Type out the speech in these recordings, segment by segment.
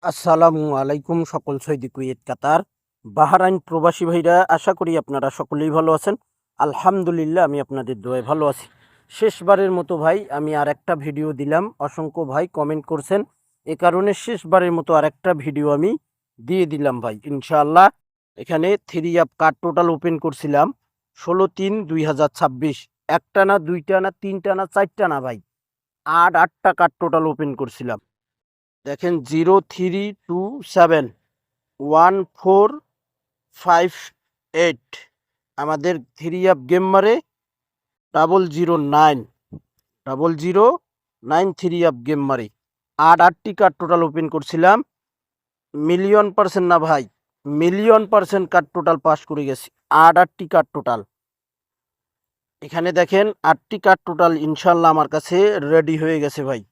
আসসালামু আলাইকুম সকল সৌদি কুয়েত কাতার বাহরাইন প্রবাসী ভাইরা, আশা করি আপনারা সকলেই ভালো আছেন। আলহামদুলিল্লাহ, আমি আপনাদের দোয়ায় ভালো আছি। শেষবারের মতো ভাই আমি আর একটা ভিডিও দিলাম, অসংখ্য ভাই কমেন্ট করছেন, এ কারণে শেষবারের মতো আর একটা ভিডিও আমি দিয়ে দিলাম ভাই। ইনশাআল্লাহ এখানে three app card total open করছিলাম 16/3/2026। একটা না, দুইটা না, তিনটা না, চারটা না ভাই, আটটা কার্ড টোটাল ওপেন করছিলাম। দেখেন 03271458 আমাদের থ্রি অ্যাপ গেম মারে 009 থ্রি অ্যাপ গেম মারে আটটি কার্ড টোটাল ওপেন করছিলাম। মিলিয়ন% না ভাই, মিলিয়ন% কার্ড টোটাল পাস করে গেছি। আটটি কার্ড টোটাল এখানে দেখেন, আটটি কার্ড টোটাল ইনশাল্লাহ আমার কাছে রেডি হয়ে গেছে ভাই।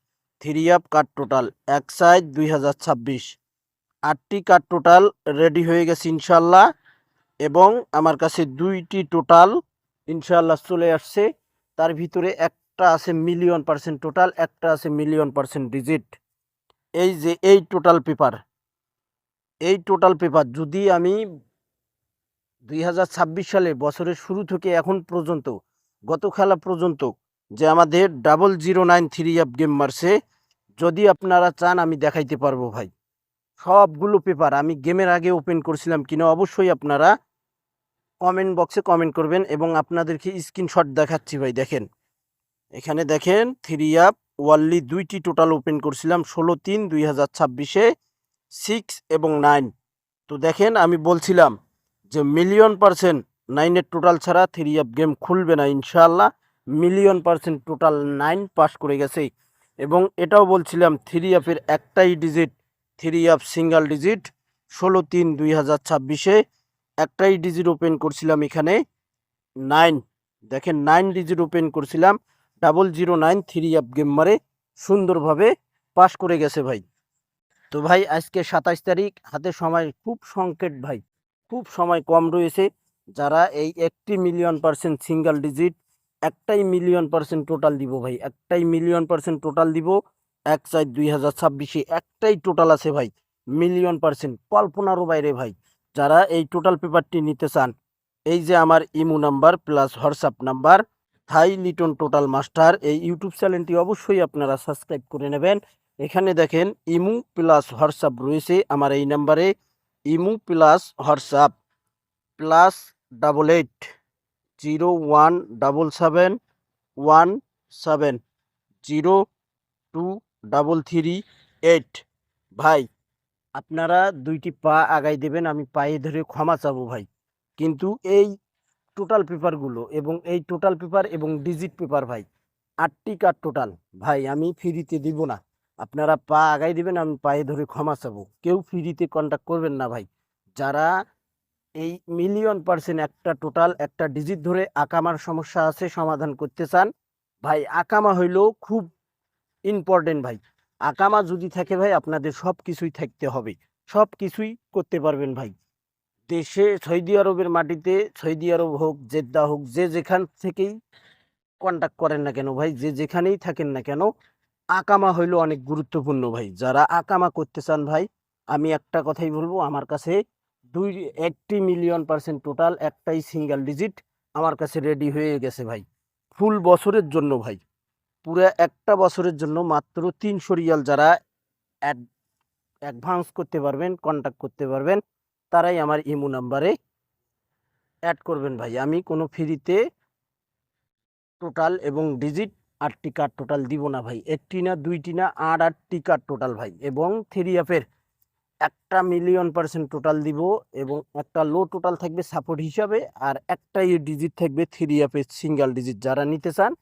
থ্রি অ্যাপ কার্ড টোটাল 1/7/2026 আটটি কার্ড টোটাল রেডি হয়ে গেছে ইনশাল্লাহ। এবং আমার কাছে দুইটি টোটাল ইনশাল্লাহ চলে আসছে। তার ভিতরে একটা আছে মিলিয়ন% টোটাল, একটা আছে মিলিয়ন% ডিজিট। এই যে এই টোটাল পেপার যদি আমি 2026 সালে বছরের শুরু থেকে এখন পর্যন্ত, গত খেলা পর্যন্ত যে আমাদের 009 থ্রি অ্যাপ গেম মারছে, যদি আপনারা চান আমি দেখাইতে পারবো ভাই। সবগুলো পেপার আমি গেমের আগে ওপেন করছিলাম কিনা অবশ্যই আপনারা কমেন্ট বক্সে কমেন্ট করবেন, এবং আপনাদেরকে স্ক্রিনশট দেখাচ্ছি ভাই। দেখেন এখানে দেখেন, থ্রি অ্যাপ ওয়ানলি দুইটি টোটাল ওপেন করছিলাম 16/3/2026-এ 6 এবং 9। তো দেখেন আমি বলছিলাম যে মিলিয়ন% 9-এর টোটাল ছাড়া থ্রি অ্যাপ গেম খুলবে না ইনশাআল্লাহ। মিলিয়ন% টোটাল 9 পাস করে গেছে। এবং এটাও বলছিলাম থ্রি অ্যাপের একটাই digit, three app single digit 16/3/2026-এ একটাই ডিজিট ওপেন করছিলাম এখানে 9। দেখেন 9 ডিজিট ওপেন করছিলাম, 009 থ্রি অ্যাপ গেম মারে সুন্দরভাবে পাস করে গেছে ভাই। তো ভাই আজকে 27 তারিখ, হাতে সময় খুব সংকেট ভাই, খুব সময় কম রয়েছে। যারা এই একটি মিলিয়ন% সিঙ্গেল ডিজিট, একটাই মিলিয়ন% টোটাল দিব ভাই, একটাই মিলিয়ন% টোটাল দিব 1/4/2026-এ একটাই টোটাল আছে ভাই, মিলিয়ন%, কল্পনারও বাইরে ভাই। যারা এই টোটাল পেপারটি নিতে চান, এই যে আমার Imo number plus WhatsApp number, থাই লিটন টোটাল মাস্টার, এই ইউটিউব চ্যানেলটি অবশ্যই আপনারা সাবস্ক্রাইব করে নেবেন। এখানে দেখেন ইমো প্লাস হোয়াটসঅ্যাপ রয়েছে আমার এই নাম্বারে। Imo plus WhatsApp +88011707023338। ভাই আপনারা দুইটি পা আগাই দেবেন, আমি পায়ে ধরে ক্ষমা চাবো ভাই। কিন্তু এই টোটাল পেপারগুলো এবং এই টোটাল পেপার এবং ডিজিট পেপার ভাই, আটটি কার্ড টোটাল ভাই আমি ফ্রিতে দিব না। আপনারা পা আগাই দিবেন, আমি পায়ে ধরে ক্ষমা চাবো। কেউ ফ্রিতে কন্ট্যাক্ট করবেন না ভাই। যারা এই মিলিয়ন% একটা টোটাল একটা ডিজিট ধরে আকামার সমস্যা আছে সমাধান করতে চান, ভাই আকামা হইলেও খুব ইম্পর্টেন্ট ভাই। আকামা যদি থাকে ভাই, আপনাদের সব কিছুই থাকতে হবে, সব কিছুই করতে পারবেন ভাই। দেশে সৌদি আরবের মাটিতে, সৌদি আরব হোক, জেদ্দা হোক, যে যেখান থেকেই কন্ট্যাক্ট করেন না কেন ভাই, যে যেখানেই থাকেন না কেন, আকামা হইলো অনেক গুরুত্বপূর্ণ ভাই। যারা আকামা করতে চান ভাই, আমি একটা কথাই বলবো, আমার কাছে 80 মিলিয়ন% টোটাল একটাই সিঙ্গেল ডিজিট আমার কাছে রেডি হয়ে গেছে ভাই, ফুল বছরের জন্য ভাই। পুরো একটা বছরের জন্য মাত্র 300 রিয়াল যারা অ্যাডভান্স করতে পারবেন, কন্ট্যাক্ট করতে পারবেন, তারাই আমার ইমো নাম্বারে অ্যাড করবেন ভাই। আমি কোনো ফ্রিতে টোটাল এবং ডিজিট আটটি কার্ড টোটাল দিব না ভাই, একটি না, দুইটি না, আটটি কার্ড টোটাল ভাই। এবং থ্রি অ্যাপের একটা মিলিয়ন% টোটাল দিব, এবং একটা লো টোটাল থাকবে সাপোর্ট হিসাবে, আর একটাই ডিজিট থাকবে থ্রি অ্যাপের সিঙ্গেল ডিজিট। যারা নিতে চান,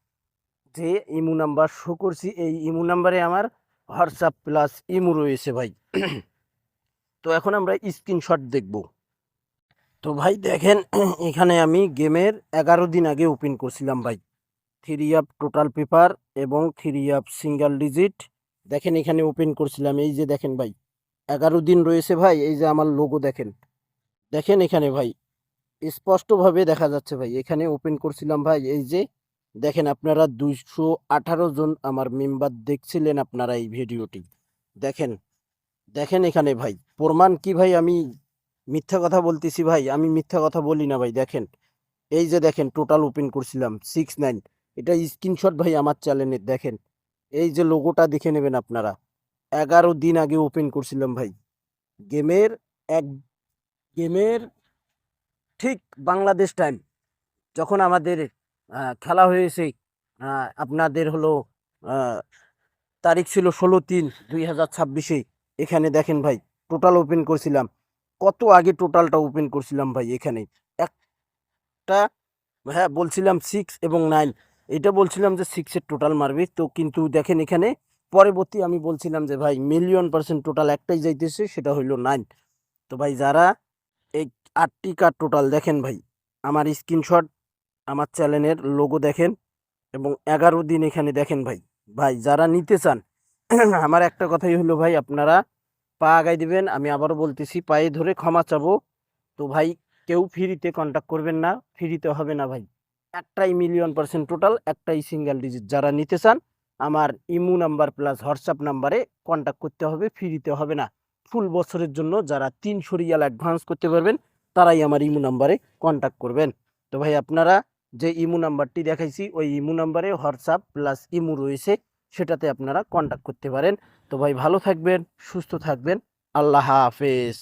যে ইমো নাম্বার শো করছি, এই ইমো নাম্বারে আমার হোয়াটসঅ্যাপ প্লাস ইমো রয়েছে ভাই। তো এখন আমরা স্ক্রিনশট দেখব। তো ভাই দেখেন, এখানে আমি গেমের 11 দিন আগে ওপেন করছিলাম ভাই, থ্রি অ্যাপ টোটাল পেপার এবং থ্রি অ্যাপ সিঙ্গেল ডিজিট। দেখেন এখানে ওপেন করছিলাম, এই যে দেখেন ভাই 11 দিন রয়েছে ভাই। এই যে আমার লোগো দেখেন, দেখেন এখানে ভাই স্পষ্টভাবে দেখা যাচ্ছে ভাই, এখানে ওপেন করছিলাম ভাই। এই যে দেখেন, আপনারা 218 জন আমার মেম্বার দেখছিলেন আপনারা এই ভিডিওটি। দেখেন দেখেন এখানে ভাই, প্রমাণ কি ভাই? আমি মিথ্যা কথা বলতেছি ভাই? আমি মিথ্যা কথা বলি না ভাই। দেখেন, এই যে দেখেন টোটাল ওপেন করছিলাম 6-9, এটা স্ক্রিনশট ভাই আমার চ্যানেলের। দেখেন, এই যে লোগোটা দেখে নেবেন আপনারা। 11 দিন আগে ওপেন করছিলাম ভাই। গেমের এক গেমের ঠিক বাংলাদেশ টাইম যখন আমাদের খেলা হয়েছে, আপনাদের হলো আহ, তারিখ ছিল 16/3/2026। এখানে দেখেন ভাই, টোটাল ওপেন করছিলাম। কত আগে টোটালটা ওপেন করছিলাম ভাই এখানে। একটা, হ্যাঁ বলছিলাম 6 এবং 9, এটা বলছিলাম যে 6-এর টোটাল মারবে তো, কিন্তু দেখেন এখানে পরবর্তী আমি বলছিলাম যে ভাই মিলিয়ন% টোটাল একটাই যাইতেছে, সেটা হইলো 9। তো ভাই যারা এই 8টি কার্ড টোটাল দেখেন ভাই, আমার স্ক্রিনশট, আমার চ্যানেলের লোগো দেখেন, এবং 11 দিন এখানে দেখেন ভাই। ভাই যারা নিতে চান আমার একটা কথাই হলো ভাই, আপনারা পা আগাই দিবেন। আমি আবারও বলতেছি, পায়ে ধরে ক্ষমা চাবো। তো ভাই, কেউ ফ্রিতে কন্টাক্ট করবেন না, ফ্রিতে হবে না ভাই। একটাই মিলিয়ন% টোটাল, একটাই সিঙ্গেল ডিজিট। যারা নিতে চান আমার ইমো নাম্বার প্লাস হোয়াটসঅ্যাপ নাম্বারে কন্টাক্ট করতে হবে, ফ্রিতে হবে না। ফুল বছরের জন্য যারা 300 রিয়াল অ্যাডভান্স করতে পারবেন তারাই আমার ইমো নাম্বারে কন্টাক্ট করবেন। তো ভাই আপনারা যে ইমো নাম্বারটি দেখাইছি, ওই ইমো নাম্বারে হোয়াটসঅ্যাপ প্লাস ইমো রয়েছে, সেটাতে আপনারা কন্টাক্ট করতে পারেন। তো ভাই ভালো থাকবেন, সুস্থ থাকবেন। আল্লাহ হাফেজ।